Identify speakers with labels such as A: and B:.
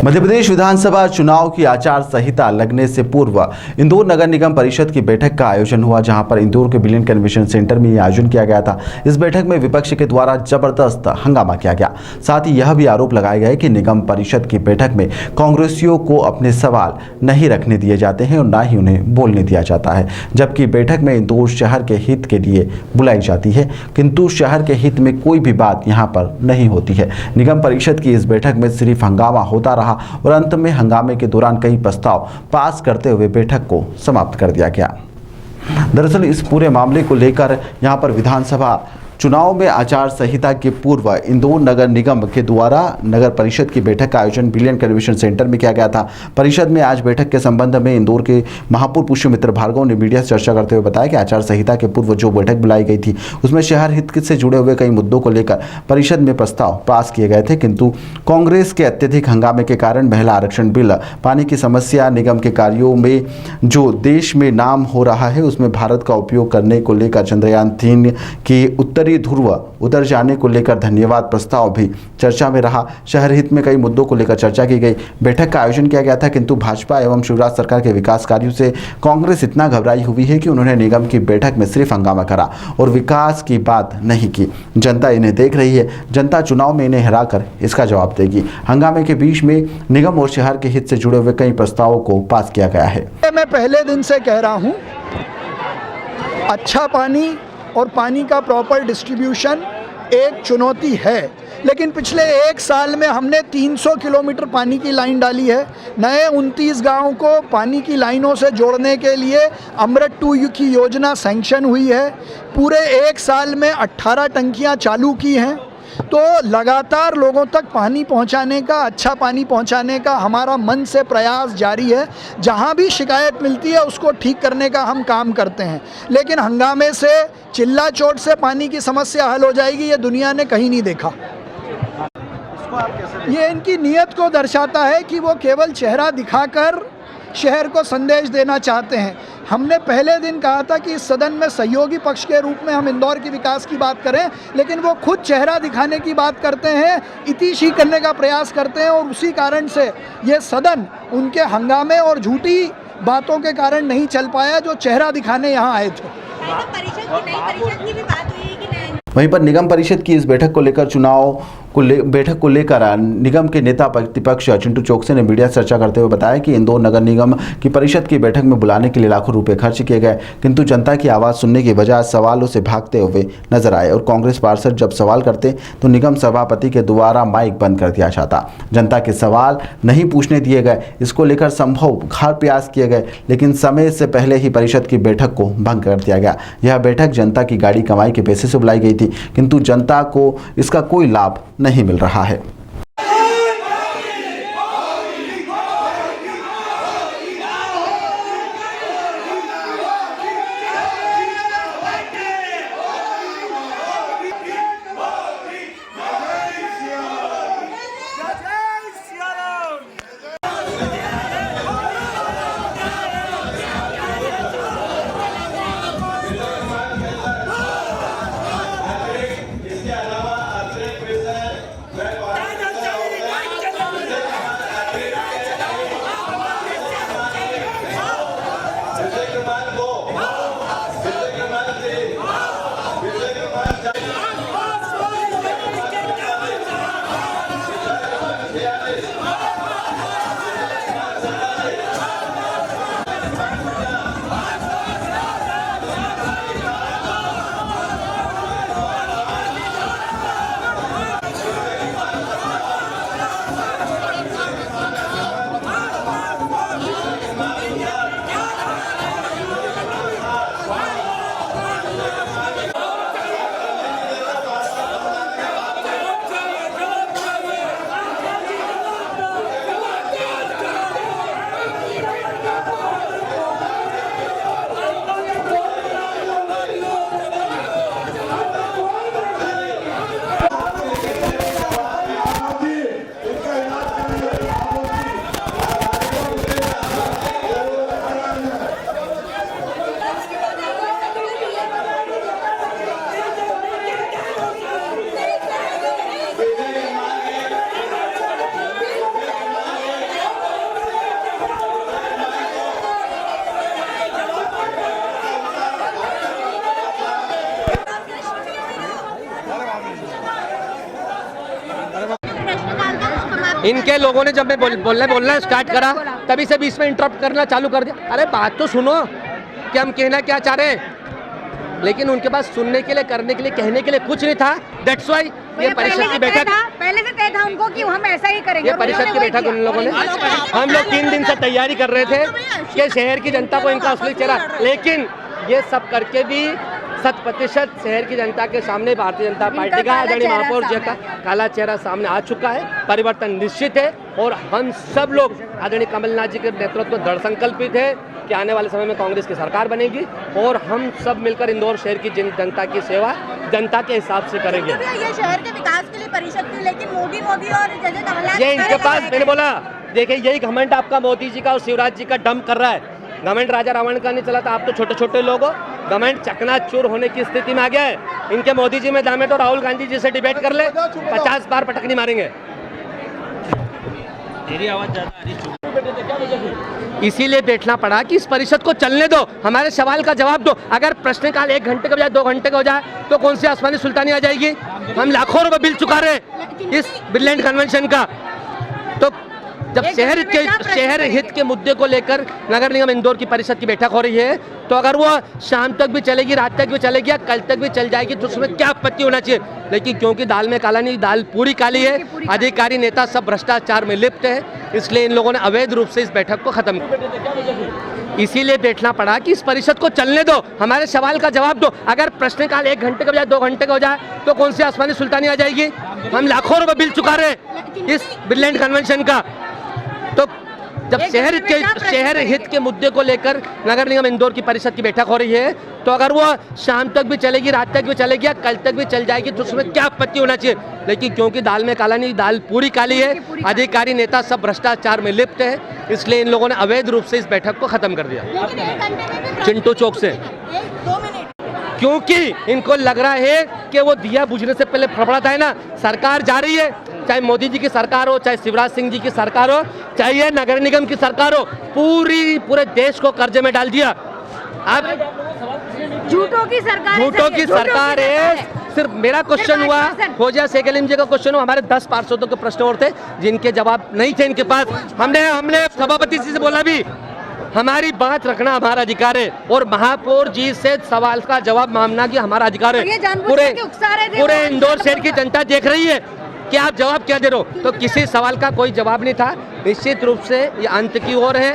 A: मध्य प्रदेश विधानसभा चुनाव की आचार संहिता लगने से पूर्व इंदौर नगर निगम परिषद की बैठक का आयोजन हुआ, जहां पर इंदौर के बिलियन कन्वेंशन सेंटर में यह आयोजन किया गया था। इस बैठक में विपक्ष के द्वारा जबरदस्त हंगामा किया गया। साथ ही यह भी आरोप लगाए गए कि निगम परिषद की बैठक में कांग्रेसियों को अपने सवाल नहीं रखने दिए जाते हैं और न ही उन्हें बोलने दिया जाता है, जबकि बैठक में इंदौर शहर के हित के लिए बुलाई जाती है, किंतु शहर के हित में कोई भी बात यहाँ पर नहीं होती है। निगम परिषद की इस बैठक में सिर्फ हंगामा होता रहा और अंत में हंगामे के दौरान कई प्रस्ताव पास करते हुए बैठक को समाप्त कर दिया गया। दरअसल इस पूरे मामले को लेकर यहां पर विधानसभा चुनाव में आचार संहिता के पूर्व इंदौर नगर निगम के द्वारा नगर परिषद की बैठक का आयोजन बिलियन कन्वेंशन सेंटर में किया गया था। परिषद में आज बैठक के संबंध में इंदौर के महापौर पुष्यमित्र भार्गव ने मीडिया से चर्चा करते हुए बताया कि आचार संहिता के पूर्व जो बैठक बुलाई गई थी उसमें शहर हित से जुड़े हुए कई मुद्दों को लेकर परिषद में प्रस्ताव पास किए गए थे, किंतु कांग्रेस के अत्यधिक हंगामे के कारण महिला आरक्षण बिल, पानी की समस्या, निगम के कार्यों में जो देश में नाम हो रहा है उसमें भारत का उपयोग करने को लेकर चंद्रयान 3 की उत्तरी ध्रुव उतर जाने को लेकर धन्यवाद प्रस्ताव भी चर्चा में रहा। शहर हित में कई मुद्दों को लेकर चर्चा की गई। बैठक का आयोजन किया गया था, किंतु भाजपा एवं शिवराज सरकार के विकास कार्यों से कांग्रेस इतना घबराई हुई है कि उन्होंने निगम की बैठक में सिर्फ हंगामा करा और विकास की बात नहीं की। जनता इन्हें देख रही है, जनता चुनाव में इन्हें हराकर इसका जवाब देगी। हंगामे के बीच में निगम और शहर के हित से जुड़े हुए कई प्रस्तावों को पास किया गया है।
B: मैं पहले दिन से कह रहा हूं, अच्छा पानी और पानी का प्रॉपर डिस्ट्रीब्यूशन एक चुनौती है, लेकिन पिछले एक साल में हमने 300 किलोमीटर पानी की लाइन डाली है। नए 29 गाँव को पानी की लाइनों से जोड़ने के लिए अमृत 2 की योजना सैंक्शन हुई है। पूरे एक साल में 18 टंकियां चालू की हैं। तो लगातार लोगों तक पानी पहुंचाने का, अच्छा पानी पहुंचाने का हमारा मन से प्रयास जारी है। जहां भी शिकायत मिलती है उसको ठीक करने का हम काम करते हैं, लेकिन हंगामे से, चिल्ला चोट से पानी की समस्या हल हो जाएगी ये दुनिया ने कहीं नहीं देखा। ये इनकी नीयत को दर्शाता है कि वो केवल चेहरा दिखाकर शहर को संदेश देना चाहते हैं। हमने पहले दिन कहा था कि इस सदन में सहयोगी पक्ष के रूप में हम इंदौर के विकास की बात करें, लेकिन वो खुद चेहरा दिखाने की बात करते हैं, इतिशी करने का प्रयास करते हैं और उसी कारण से ये सदन उनके हंगामे और झूठी बातों के कारण नहीं चल पाया जो चेहरा दिखाने यहाँ आए थे।
C: परिषद की भी बात हुई है कि नहीं?
A: वहीं पर निगम परिषद की इस बैठक को लेकर बैठक को लेकर निगम के नेता प्रतिपक्ष चिंटू चौकसी ने मीडिया से चर्चा करते हुए बताया कि इंदौर नगर निगम की परिषद की बैठक में बुलाने के लिए लाखों रुपए खर्च किए गए, किंतु जनता की आवाज़ सुनने की बजाय सवालों से भागते हुए नजर आए और कांग्रेस पार्षद जब सवाल करते तो निगम सभापति के द्वारा माइक बंद कर दिया जाता। जनता के सवाल नहीं पूछने दिए गए। इसको लेकर संभव घात प्रयास किए गए, लेकिन समय से पहले ही परिषद की बैठक को भंग कर दिया गया। यह बैठक जनता की गाड़ी कमाई के पैसे से बुलाई गई थी, किंतु जनता को इसका कोई लाभ नहीं मिल रहा है।
D: इनके लोगों ने जब मैं बोलना स्टार्ट करा तभी से बीच में इंटरप्ट करना चालू कर दिया। अरे बात तो सुनो कि हम कहना क्या चाह रहे हैं, लेकिन उनके पास सुनने के लिए, करने के लिए, कहने के लिए कुछ नहीं था। दैट्स वाई ये परिषद की बैठक,
C: पहले से तय था उनको कि हम ऐसा ही करेंगे।
D: ये परिषद की बैठक उन लोगों ने, हम लोग 3 दिन से तैयारी कर रहे थे कि शहर की जनता को इनका असली चेहरा, लेकिन ये सब करके भी 100% शहर की जनता के सामने भारतीय जनता पार्टी का आदरणीय महापौर जी का काला चेहरा सामने आ चुका है। परिवर्तन निश्चित है और हम सब लोग आदरणीय कमलनाथ जी के नेतृत्व में दृढ़ संकल्पित है कि आने वाले समय में कांग्रेस की सरकार बनेगी और हम सब मिलकर इंदौर शहर की जनता की सेवा जनता के हिसाब से करेंगे।
C: ये शहर के विकास के लिए परिषद थी, लेकिन मोदी और जैसे कमलनाथ
D: ये इनके पास, मैंने बोला देखिए यही घमंड आपका मोदी जी का और शिवराज जी का डंप कर रहा है। घमंड राजा रावण का नहीं चला था, आप तो छोटे छोटे लोग हो। घमंड चकनाचूर होने की स्थिति में आ गया है। इनके मोदी जी में दामे तो राहुल गांधी जी से डिबेट कर ले, 50 बार पटकनी मारेंगे। तेरी आवाज ज्यादा आ रही, इसीलिए बैठना पड़ा कि इस परिषद को चलने दो, हमारे सवाल का जवाब दो। अगर प्रश्नकाल 1 घंटे का बजाय 2 घंटे का हो जाए तो कौन सी आसमानी सुल्तानी आ जाएगी। हम लाखों रुपए बिल चुका रहे इस ब्रिलियंट कन्वेंशन का। तो जब शहर हित के मुद्दे को लेकर नगर निगम इंदौर की परिषद की बैठक हो रही है, तो अगर वो शाम तक भी चलेगी, रात तक भी चलेगी या कल तक भी चल जाएगी तो उसमें क्या आपत्ति होना चाहिए। लेकिन क्योंकि दाल में काला नहीं, दाल पूरी काली है, अधिकारी नेता सब भ्रष्टाचार में लिप्त है, इसलिए इन लोगों ने अवैध रूप से इस बैठक को खत्म किया। इसीलिए बैठना पड़ा कि इस परिषद को चलने दो, हमारे सवाल का जवाब दो। अगर प्रश्नकाल 1 घंटे का बजाय 2 घंटे का हो जाए तो कौन सी आसमानी सुल्तानी आ जाएगी। हम लाखों रुपए बिल चुका रहे इस ब्रिलियंट कन्वेंशन का। तो जब शहर हित के मुद्दे को लेकर नगर निगम इंदौर की परिषद की बैठक हो रही है, तो अगर वो शाम तक भी चलेगी, रात तक भी चलेगी या कल तक भी चल जाएगी तो उसमें क्या आपत्ति होना चाहिए। लेकिन क्योंकि दाल में काला नहीं, दाल पूरी काली है, अधिकारी नेता सब भ्रष्टाचार में लिप्त है, इसलिए इन लोगों ने अवैध रूप से इस बैठक को खत्म कर दिया चिंटू चौक से।
C: 2 मिनट
D: क्योंकि इनको लग रहा है कि वो दिया बुझने से पहले फड़फड़ाता है ना। सरकार जा रही है, चाहे मोदी जी की सरकार हो, चाहे शिवराज सिंह जी की सरकार हो, चाहे नगर निगम की सरकार हो, पूरे देश को कर्जे में डाल दिया। अब
C: झूठों की सरकार है।
D: सिर्फ मेरा क्वेश्चन हुआ, खोजा सेगलिम जी का क्वेश्चन हुआ, हमारे 10 पार्षदों के प्रश्न और थे जिनके जवाब नहीं थे इनके पास। हमने सभापति जी से बोला भी हमारी बात रखना हमारा अधिकार है और महापौर जी से सवाल का जवाब मांगना कि हमारा अधिकार है। पूरे इंदौर शहर की जनता देख रही है कि आप जवाब क्या दे रहे हो। तो किसी सवाल का कोई जवाब नहीं था। निश्चित रूप से ये अंत की ओर है।